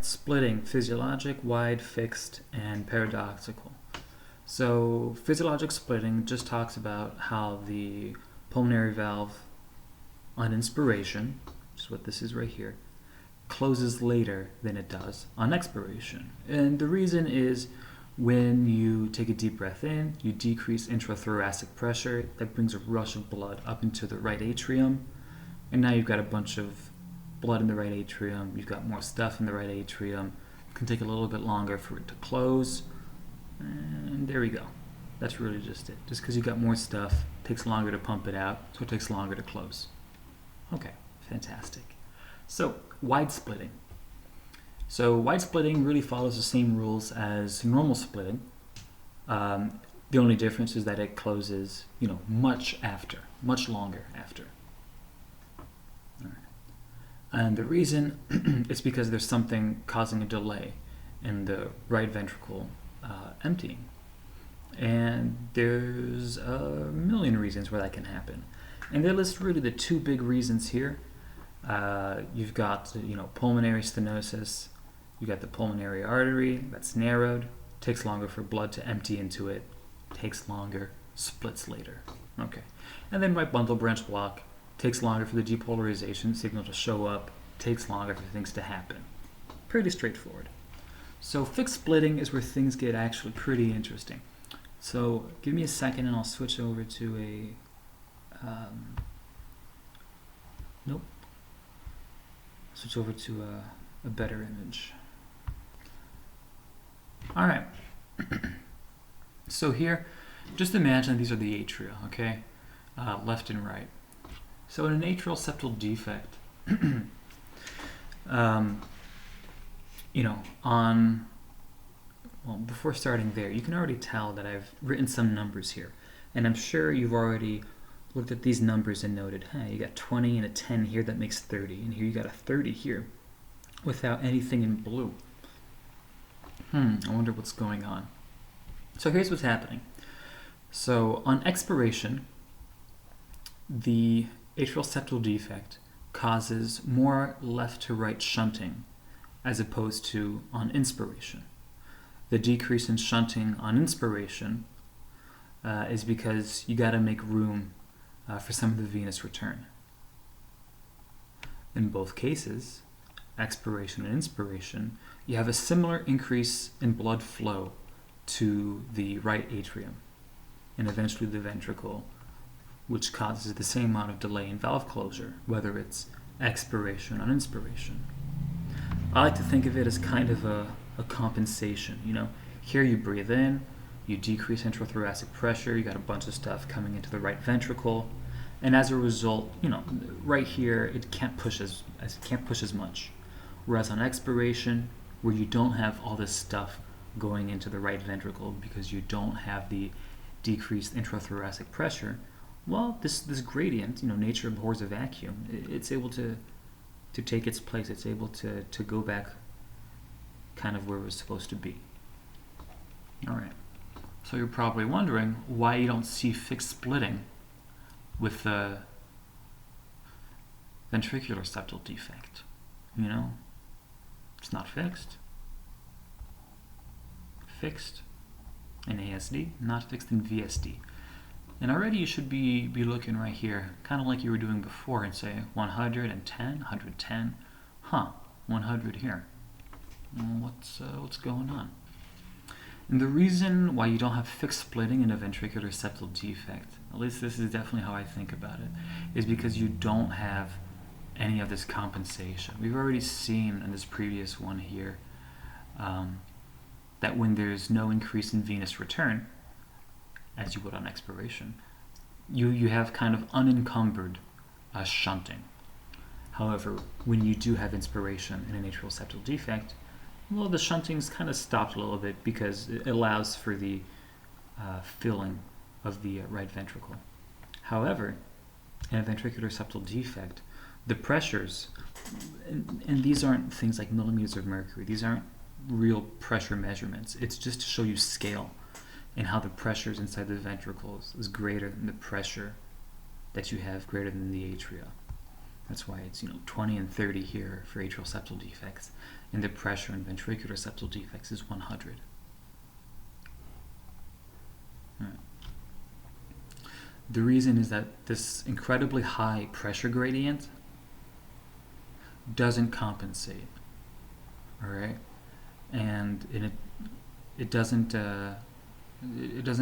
Alright, splitting, physiologic, wide, fixed, and paradoxical. So physiologic splitting just talks about how the pulmonary valve on inspiration, which is what this is right here, closes later than it does on expiration. And the reason is when you take a deep breath in, you decrease intrathoracic pressure. That brings a rush of blood up into the right atrium. And now you've got a bunch of blood in the right atrium. You've got more stuff in the right atrium. It can take a little bit longer for it to close. And there we go. That's really just it. Just because you've got more stuff, it takes longer to pump it out, so it takes longer to close. Okay, fantastic. So, wide splitting. So wide splitting really follows the same rules as normal splitting. The only difference is that it closes, much longer after. All right. And the reason is because there's something causing a delay in the right ventricle emptying. And there's a million reasons where that can happen. And they list really the two big reasons here. You've got, pulmonary stenosis. You got the pulmonary artery that's narrowed, takes longer for blood to empty into it, takes longer, splits later. Okay. And then right bundle branch block, takes longer for the depolarization signal to show up, takes longer for things to happen. Pretty straightforward. So fixed splitting is where things get actually pretty interesting. So give me a second and I'll switch over to switch over to a better image. All right. So here, just imagine these are the atria, okay? Left and right. So in an atrial septal defect, before starting there, you can already tell that I've written some numbers here. And I'm sure you've already looked at these numbers and noted, hey, you got 20 and a 10 here, that makes 30. And here you got a 30 here without anything in blue. I wonder what's going on. So here's what's happening. So on expiration, the atrial septal defect causes more left to right shunting as opposed to on inspiration. The decrease in shunting on inspiration is because you got to make room for some of the venous return. In both cases, expiration and inspiration, you have a similar increase in blood flow to the right atrium and eventually the ventricle, which causes the same amount of delay in valve closure, whether it's expiration or inspiration. I like to think of it as kind of a compensation. Here you breathe in, you decrease intrathoracic pressure, you got a bunch of stuff coming into the right ventricle, and as a result, right here it can't push as much. Whereas on expiration, where you don't have all this stuff going into the right ventricle because you don't have the decreased intrathoracic pressure, well, this gradient, nature abhors a vacuum. It's able to take its place. It's able to go back kind of where it was supposed to be. All right. So you're probably wondering why you don't see fixed splitting with the ventricular septal defect. It's not fixed. Fixed in ASD, not fixed in VSD. And already you should be looking right here, kind of like you were doing before, and say 110, 110, 100 here. What's going on? And the reason why you don't have fixed splitting in a ventricular septal defect, at least this is definitely how I think about it, is because you don't have any of this compensation. We've already seen in this previous one here that when there's no increase in venous return, as you would on expiration, you have kind of unencumbered shunting. However, when you do have inspiration in an atrial septal defect, well, the shunting's kind of stopped a little bit because it allows for the filling of the right ventricle. However, in a ventricular septal defect, the pressures, and these aren't things like millimeters of mercury, these aren't real pressure measurements. It's just to show you scale and how the pressures inside the ventricles is greater than the pressure that you have greater than the atria. That's why it's 20 and 30 here for atrial septal defects, and the pressure in ventricular septal defects is 100. Right. The reason is that this incredibly high pressure gradient doesn't compensate, all right, and it doesn't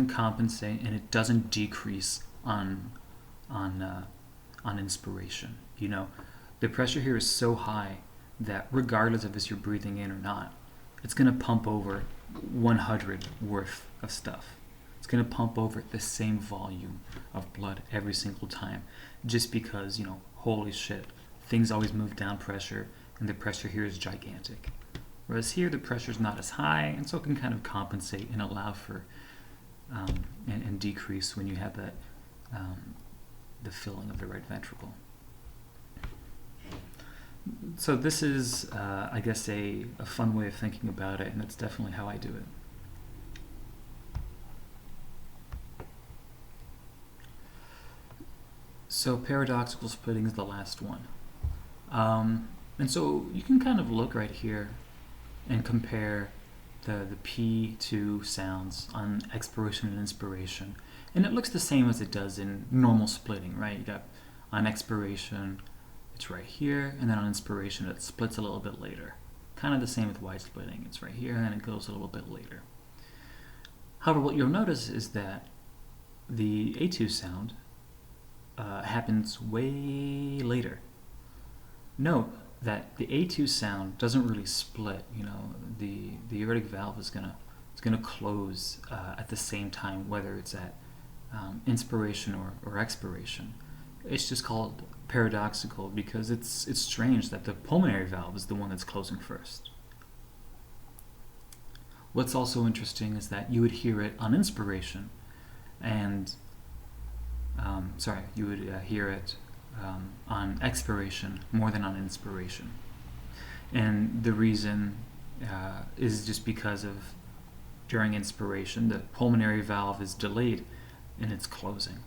compensate, and it doesn't decrease on inspiration. You know, the pressure here is so high that regardless of if you're breathing in or not, it's going to pump over 100 worth of stuff. It's going to pump over the same volume of blood every single time, just because, you know, holy shit, things always move down pressure, and the pressure here is gigantic. Whereas here, the pressure is not as high, and so it can kind of compensate and allow for and decrease when you have that the filling of the right ventricle. So this is, I guess, a fun way of thinking about it, and that's definitely how I do it. So paradoxical splitting is the last one. And so you can kind of look right here and compare the P2 sounds on expiration and inspiration. And it looks the same as it does in normal splitting, right? You got on expiration, it's right here, and then on inspiration, it splits a little bit later. Kind of the same with wide splitting. It's right here, and then it goes a little bit later. However, what you'll notice is that the A2 sound happens way later. Note that the A2 sound doesn't really split. You know, the aortic valve is gonna close at the same time, whether it's at inspiration or expiration. It's just called paradoxical because it's strange that the pulmonary valve is the one that's closing first. What's also interesting is that you would hear it on inspiration, and you would hear it on expiration more than on inspiration. And the reason is just because of during inspiration, the pulmonary valve is delayed in its closing.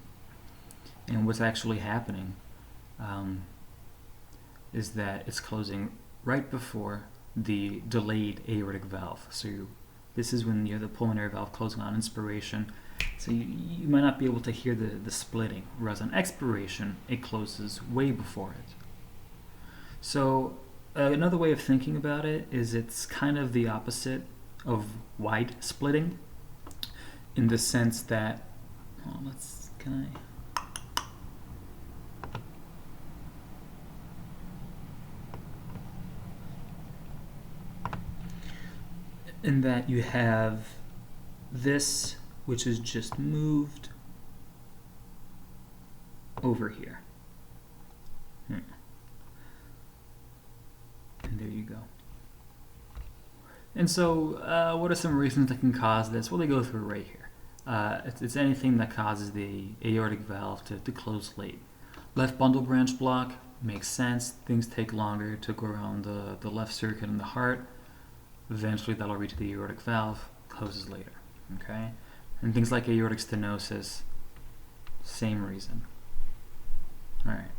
And what's actually happening is that it's closing right before the delayed aortic valve. So this is when you have the pulmonary valve closing on inspiration. So you might not be able to hear the splitting, whereas on expiration, it closes way before it. So another way of thinking about it is it's kind of the opposite of wide splitting, in the sense that, in that you have this, which is just moved over here. And there you go. And so what are some reasons that can cause this? Well, they go through right here. It's anything that causes the aortic valve to close late. Left bundle branch block makes sense. Things take longer to go around the left circuit in the heart. Eventually that'll reach the aortic valve, closes later. Okay? And things like aortic stenosis, same reason. All right.